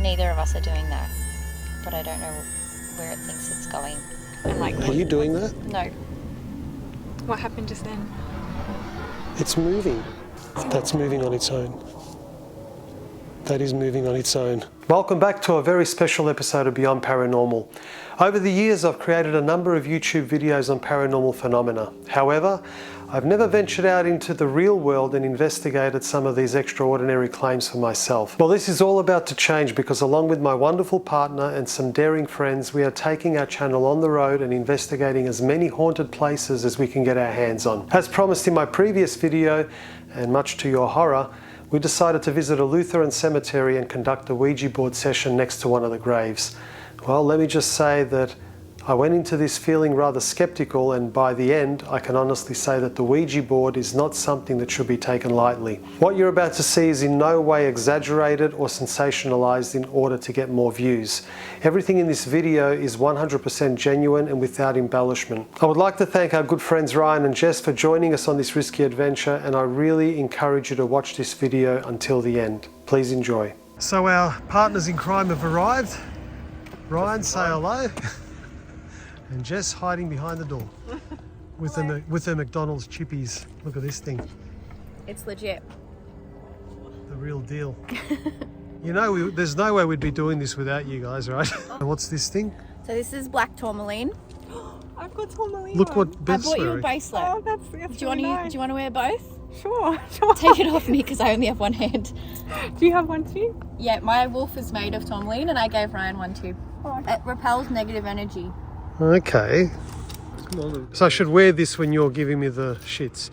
neither of us are doing that, but I don't know where it thinks it's going. And like, Are you doing that? No. what happened just then? It's moving. That's moving on its own. That is moving on its own. Welcome back to a very special episode of Beyond Paranormal. Over the years, I've created a number of YouTube videos on paranormal phenomena. However, I've never ventured out into the real world and investigated some of these extraordinary claims for myself. Well, this is all about to change because along with my wonderful partner and some daring friends, we are taking our channel on the road and investigating as many haunted places as we can get our hands on. As promised in my previous video, and much to your horror, we decided to visit a Lutheran cemetery and conduct a Ouija board session next to one of the graves. Well, let me just say that I went into this feeling rather skeptical, and by the end, I can honestly say that the Ouija board is not something that should be taken lightly. What you're about to see is in no way exaggerated or sensationalized in order to get more views. Everything in this video is 100% genuine and without embellishment. I would like to thank our good friends Ryan and Jess for joining us on this risky adventure, and I really encourage you to watch this video until the end. Please enjoy. So our partners in crime have arrived. Ryan, say hello. And Jess hiding behind the door with her McDonald's chippies. Look at this thing. It's legit. The real deal. You know, there's no way we'd be doing this without you guys, right? And what's this thing? So this is black tourmaline. I've got tourmaline. Look what Beth's I bought you a wearing. bracelet. Oh, that's do you really want nice. to wear both? Sure. Take it off me because I only have one hand. Do you have one too? Yeah, my wolf is made of tourmaline and I gave Ryan one too. Oh, It repels negative energy. Okay. So I should wear this when you're giving me the shits.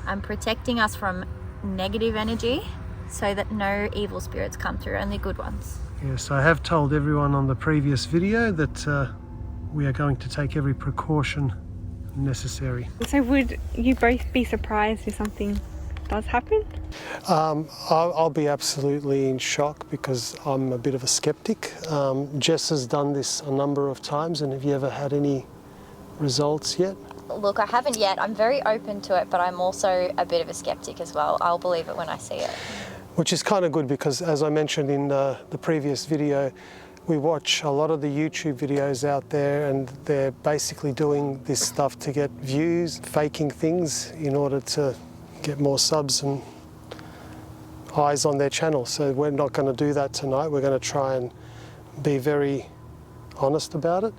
I'm protecting us from negative energy so that no evil spirits come through, only good ones. Yes, I have told everyone on the previous video that we are going to take every precaution necessary. So would you both be surprised if something does happen? I'll be absolutely in shock because I'm a bit of a skeptic. Jess has done this a number of times, and have you ever had any results yet? Look, I haven't yet. I'm very open to it, but I'm also a bit of a skeptic as well. I'll believe it when I see it. Which is kind of good because, as I mentioned in the previous video, we watch a lot of the YouTube videos out there and they're basically doing this stuff to get views, faking things in order to get more subs and eyes on their channel. So we're not going to do that tonight. We're going to try and be very honest about it.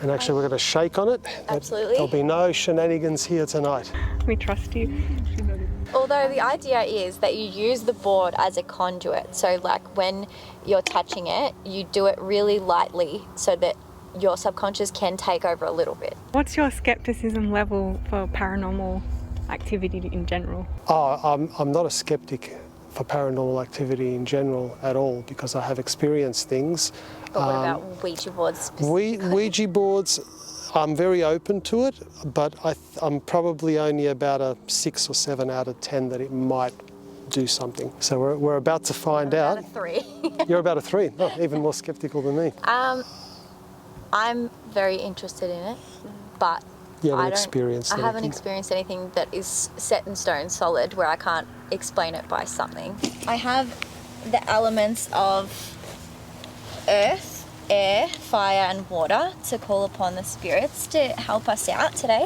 And actually we're going to shake on it. Absolutely. There'll be no shenanigans here tonight. We trust you. Although the idea is that you use the board as a conduit. So like when you're touching it, you do it really lightly so that your subconscious can take over a little bit. What's your skepticism level for paranormal activity in general? Oh, I'm not a skeptic for paranormal activity in general at all because I have experienced things. But what about Ouija boards specifically? Ouija boards, I'm very open to it, but I'm probably only about a 6 or 7 out of 10 that it might do something. So we're about to find out. About a 3. You're about a 3, oh, even more skeptical than me. I'm very interested in it, but You haven't experienced I haven't anything. experienced anything that is set in stone solid where I can't explain it by something. I have the elements of earth, air, fire and water to call upon the spirits to help us out today.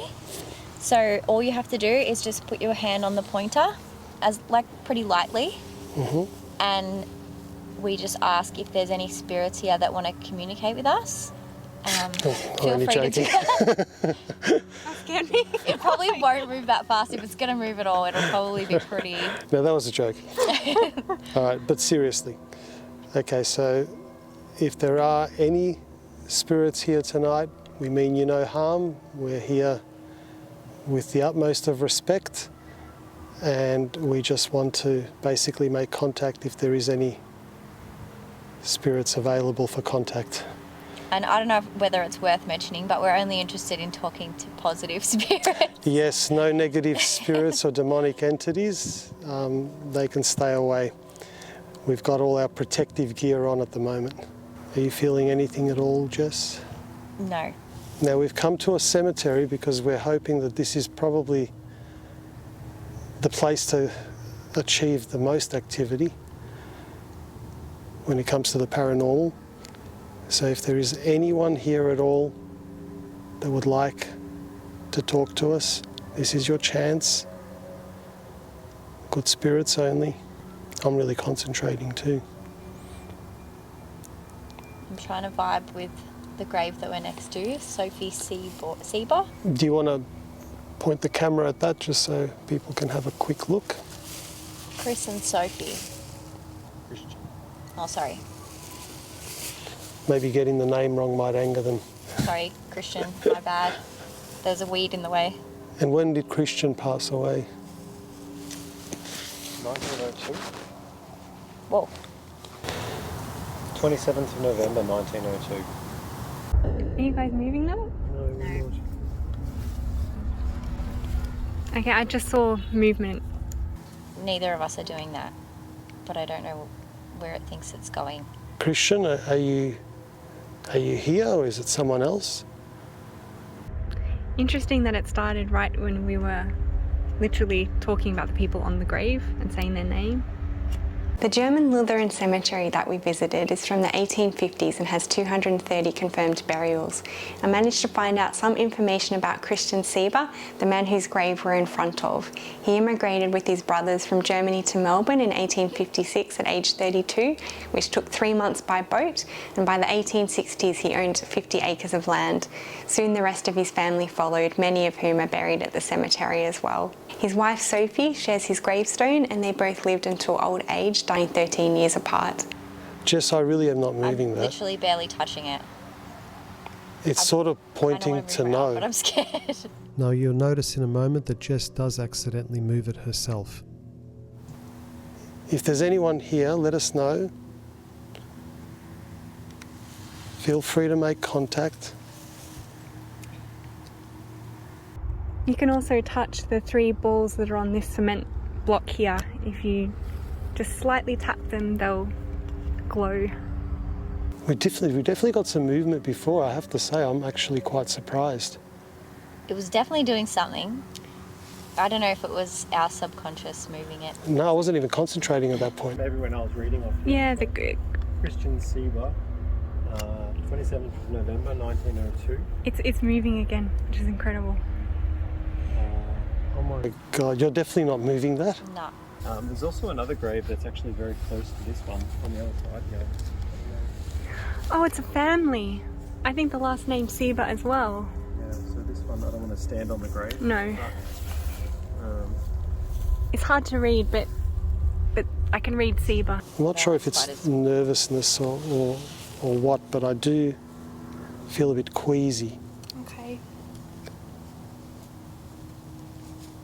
So all you have to do is just put your hand on the pointer as like pretty lightly, and we just ask if there's any spirits here that want to communicate with us. Feel free to do that. That scared me. It probably won't move that fast. If it's going to move at all, it'll probably be pretty... No, that was a joke. All right, but seriously. Okay, so if there are any spirits here tonight, we mean you no harm. We're here with the utmost of respect, and we just want to basically make contact if there is any spirits available for contact. And I don't know whether it's worth mentioning, but we're only interested in talking to positive spirits. Yes, no negative spirits or demonic entities. They can stay away. We've got all our protective gear on at the moment. Are you feeling anything at all, Jess? No. Now we've come to a cemetery because we're hoping that this is probably the place to achieve the most activity when it comes to the paranormal. So if there is anyone here at all that would like to talk to us, this is your chance. Good spirits only. I'm really concentrating too. I'm trying to vibe with the grave that we're next to, Sophie Sieber. Do you want to point the camera at that just so people can have a quick look? Chris and Sophie. Christian. Oh, sorry. Maybe getting the name wrong might anger them. Sorry, Christian. My bad. There's a weed in the way. And when did Christian pass away? 1902. Whoa. 27th of November 1902. Are you guys moving now? No. Okay, I just saw movement. Neither of us are doing that, but I don't know where it thinks it's going. Christian, are you here or is it someone else? Interesting that it started right when we were literally talking about the people on the grave and saying their name. The German Lutheran cemetery that we visited is from the 1850s and has 230 confirmed burials. I managed to find out some information about Christian Sieber, the man whose grave we're in front of. He immigrated with his brothers from Germany to Melbourne in 1856 at age 32, which took 3 months by boat, and by the 1860s he owned 50 acres of land. Soon the rest of his family followed, many of whom are buried at the cemetery as well. His wife Sophie shares his gravestone, and they both lived until old age, dying 13 years apart. Jess, I really am not moving I'm that. literally barely touching it. It's sort of I pointing don't to want to move it out, no. but I'm scared. No, you'll notice in a moment that Jess does accidentally move it herself. If there's anyone here, let us know. Feel free to make contact. You can also touch the 3 balls that are on this cement block here. If you just slightly tap them, they'll glow. We definitely got some movement before, I have to say. I'm actually quite surprised. It was definitely doing something. I don't know if it was our subconscious moving it. No, I wasn't even concentrating at that point. Maybe when I was reading off Yeah, Christian Sieber, 27th of November 1902. it's moving again, which is incredible. Oh my. God, you're definitely not moving that. No. There's also another grave that's actually very close to this one on the other side. Yeah. Oh, it's a family. I think the last name's Sieber as well. Yeah. So this one, I don't want to stand on the grave. No. But, It's hard to read, but I can read Sieber. I'm not sure if it's Spiders. nervousness or what, but I do feel a bit queasy. Okay.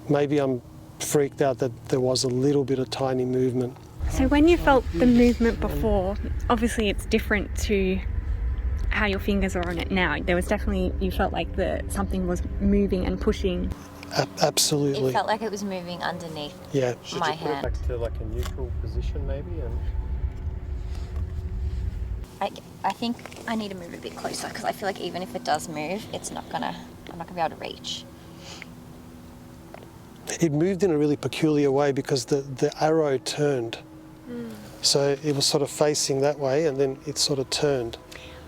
Maybe I'm freaked out that there was a little bit of tiny movement. So when you felt the movement before, obviously it's different to how your fingers are on it now. There was definitely, you felt like something was moving and pushing. Absolutely. It felt like it was moving underneath Yeah. should my you put it hand. back to like a neutral position maybe? And I think I need to move a bit closer because I feel like even if it does move, I'm not gonna be able to reach. It moved in a really peculiar way because the arrow turned. So it was sort of facing that way and then it sort of turned.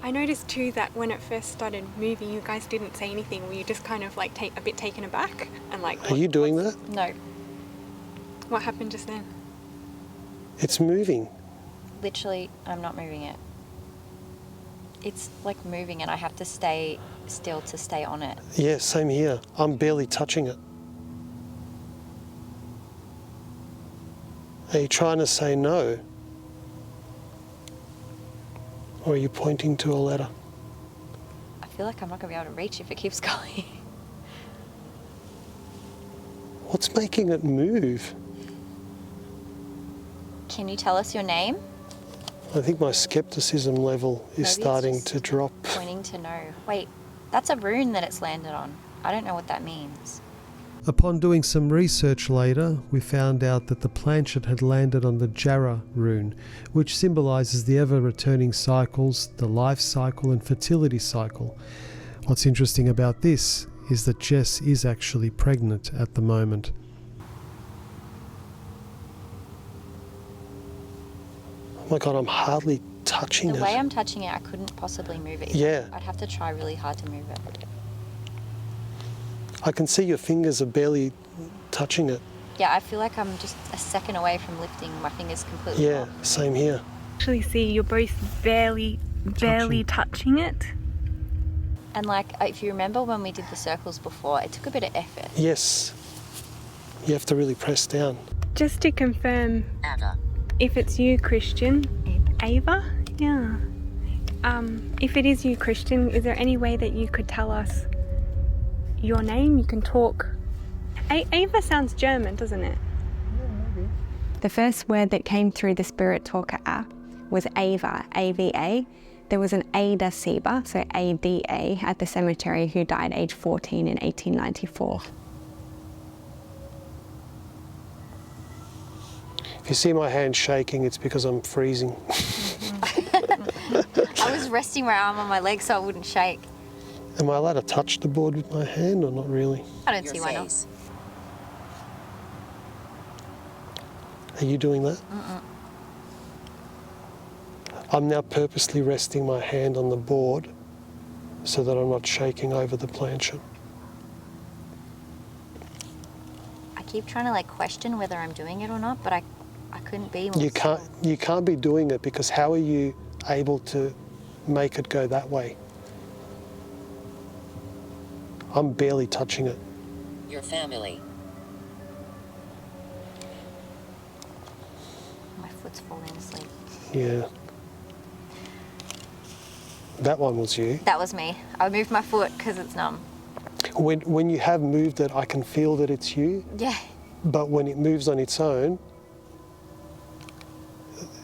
I noticed too that when it first started moving, you guys didn't say anything. Were you just kind of like a bit taken aback and like? Are you doing that? No, What happened just then? It's moving. literally, I'm not moving it. It's like moving and I have to stay still to stay on it. Yeah, same here. I'm barely touching it. Are you trying to say no? Or are you pointing to a letter? I feel like I'm not gonna be able to reach if it keeps going. What's making it move? Can you tell us your name? I think my skepticism level Maybe is it's starting just to drop. Pointing to no. Wait, that's a rune that it's landed on. I don't know what that means. Upon doing some research later, we found out that the planchet had landed on the Jara rune, which symbolises the ever-returning cycles, the life cycle and fertility cycle. What's interesting about this is that Jess is actually pregnant at the moment. Oh my God, I'm hardly touching it. The way I'm touching it, I couldn't possibly move it. Yeah. I'd have to try really hard to move it. I can see your fingers are barely touching it. Yeah, I feel like I'm just a second away from lifting my fingers completely. Yeah, off. same here. Actually see you're both barely touching it. And like, if you remember when we did the circles before, it took a bit of effort. Yes. You have to really press down. Just to confirm, Ava. if it's you, Christian, Ava? Yeah. If it is you, Christian, is there any way that you could tell us your name? You can talk. Ava sounds German, doesn't it? The first word that came through the Spirit Talker app was Ava, A-V-A. There was an Ada Sieber, so A-D-A, at the cemetery who died aged 14 in 1894. If you see my hand shaking, it's because I'm freezing. I was resting my arm on my leg so it wouldn't shake. Am I allowed to touch the board with my hand or not really? I don't Your see why not. face. Are you doing that? I'm now purposely resting my hand on the board so that I'm not shaking over the planchette. I keep trying to like question whether I'm doing it or not, but I couldn't be more You still. can't be doing it because how are you able to make it go that way? I'm barely touching it. Your family. My foot's falling asleep. Yeah. That one was you. That was me. I moved my foot because it's numb. When you have moved it, I can feel that it's you, Yeah. but when it moves on its own,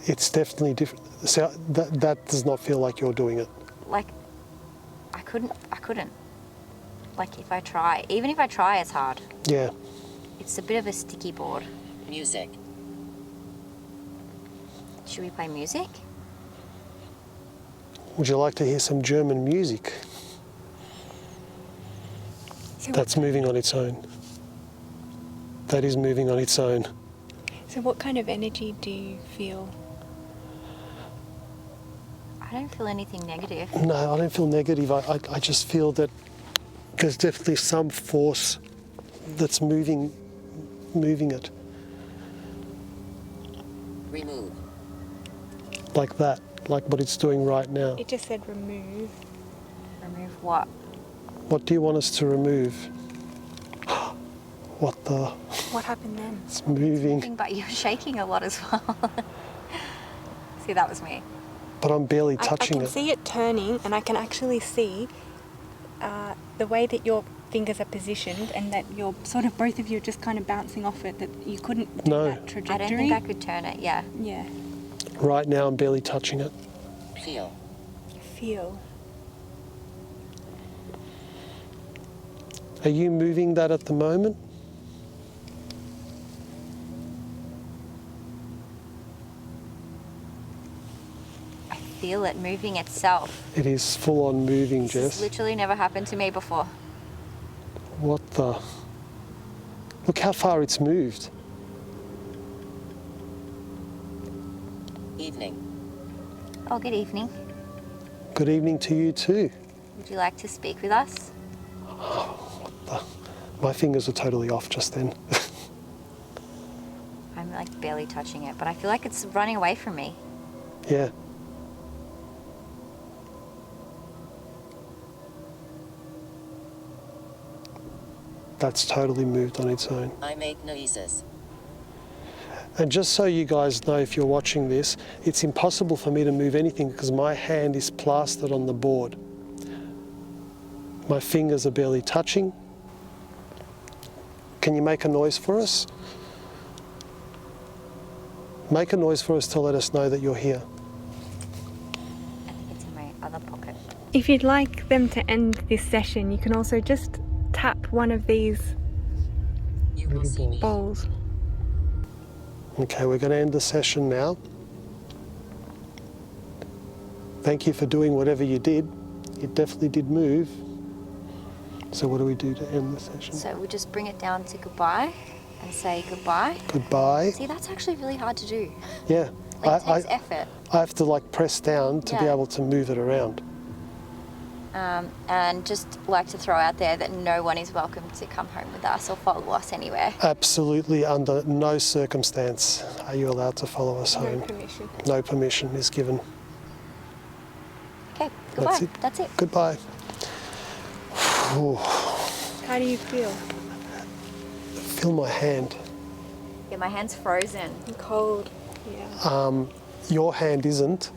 it's definitely different. So that does not feel like you're doing it. Like, I couldn't. Like, if I try, even if I try, it's hard. Yeah. It's a bit of a sticky board. Music. Should we play music? Would you like to hear some German music? That's moving on its own. That is moving on its own. So what kind of energy do you feel? I don't feel anything negative. No, I don't feel negative. I just feel that there's definitely some force that's moving it. Remove. Like that, like what it's doing right now. It just said remove. Remove what? What do you want us to remove? What the? What happened then? It's moving, But you're shaking a lot as well. See, that was me. but I'm barely I touching can it. see it turning, and I can actually see the way that your fingers are positioned, and that you're sort of both of you are just kind of bouncing off it. That you couldn't do No. that I trajectory. don't think I could turn it. Yeah. Yeah. Right now, I'm barely touching it. Feel. Feel. Are you moving that at the moment? I feel it moving itself. It is full on moving, This has Jess. literally never happened to me before. What the? Look how far it's moved. Evening. Oh, good evening. Good evening to you too. Would you like to speak with us? My fingers are totally off just then. I'm like barely touching it, but I feel like it's running away from me. Yeah. That's totally moved on its own. I make noises. And just so you guys know, if you're watching this, it's impossible for me to move anything because my hand is plastered on the board. My fingers are barely touching. Can you make a noise for us? Make a noise for us to let us know that you're here. I think it's in my other pocket. If you'd like them to end this session, you can also just tap one of these You will see me. bowls. Okay, we're going to end the session now. Thank you for doing whatever you did. It definitely did move. So what do we do to end the session? So we just bring it down to goodbye and say goodbye. Goodbye. See, that's actually really hard to do. Yeah. Like, it takes effort. I have to like press down to be Yeah. able to move it around. And just like to throw out there that no one is welcome to come home with us or follow us anywhere. Absolutely, under no circumstance are you allowed to follow us home. No permission. No permission is given. Okay, goodbye. That's it. Goodbye. Ooh, How do you feel? feel my hand. Yeah, my hand's frozen. I'm cold. Yeah. Your hand isn't.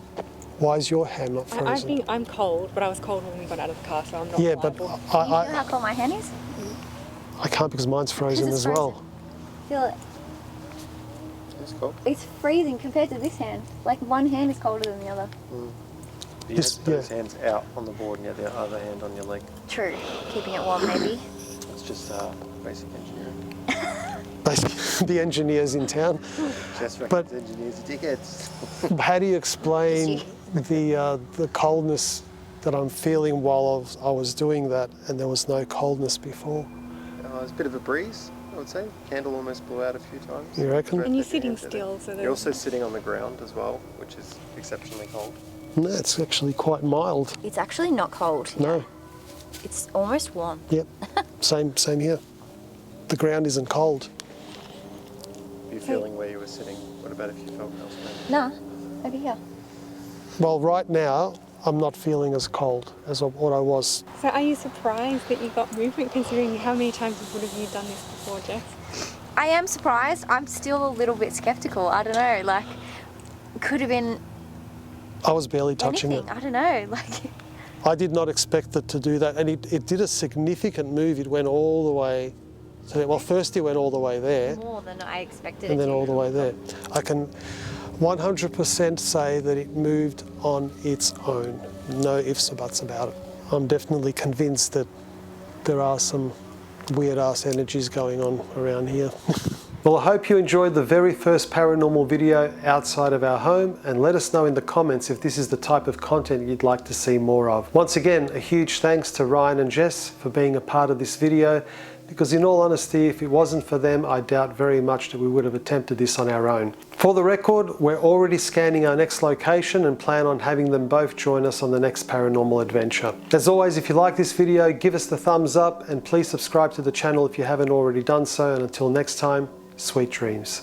Why is your hand not frozen? I think I'm cold, but I was cold when we got out of the car, so I'm not Yeah, but liable. Can you feel how cold my hand is? I can't because mine's frozen it's as well. frozen. Feel it. It's cool. It's freezing compared to this hand. Like one hand is colder than the other. You This- have those yeah. hands out on the board and you have the other hand on your leg. True. Keeping it warm, maybe. It's just basic engineering. Basically, the engineers in town. Just But- reckons engineers are dickheads. How do you explain the coldness that I'm feeling while I was doing that, and there was no coldness before? There's a bit of a breeze, I would say. Candle almost blew out a few times. You reckon? And you're At the sitting end of it. still, so You're there's... also sitting on the ground as well, which is exceptionally cold. No, it's actually quite mild. It's actually not cold. No. It's almost warm. Yep. Same here. The ground isn't cold. Are you feeling where you were sitting? What about if you felt elsewhere? Nah, over here. Well, right now, I'm not feeling as cold as what I was. So are you surprised that you got movement, considering how many times would have you done this before, Jess? I am surprised. I'm still a little bit skeptical. I don't know. Like, could have been I was barely touching anything. it. I don't know. Like, I did not expect it to do that, and it did a significant move. It went all the way. Well, first it went all the way there, more than I expected. and it then to. all the way there. I can 100% say that it moved on its own. No ifs or buts about it. I'm definitely convinced that there are some weird-ass energies going on around here. Well, I hope you enjoyed the very first paranormal video outside of our home, and let us know in the comments if this is the type of content you'd like to see more of. Once again, a huge thanks to Ryan and Jess for being a part of this video, because in all honesty, if it wasn't for them, I doubt very much that we would have attempted this on our own. For the record, we're already scanning our next location and plan on having them both join us on the next paranormal adventure. As always, if you like this video, give us the thumbs up, and please subscribe to the channel if you haven't already done so, and until next time, sweet dreams.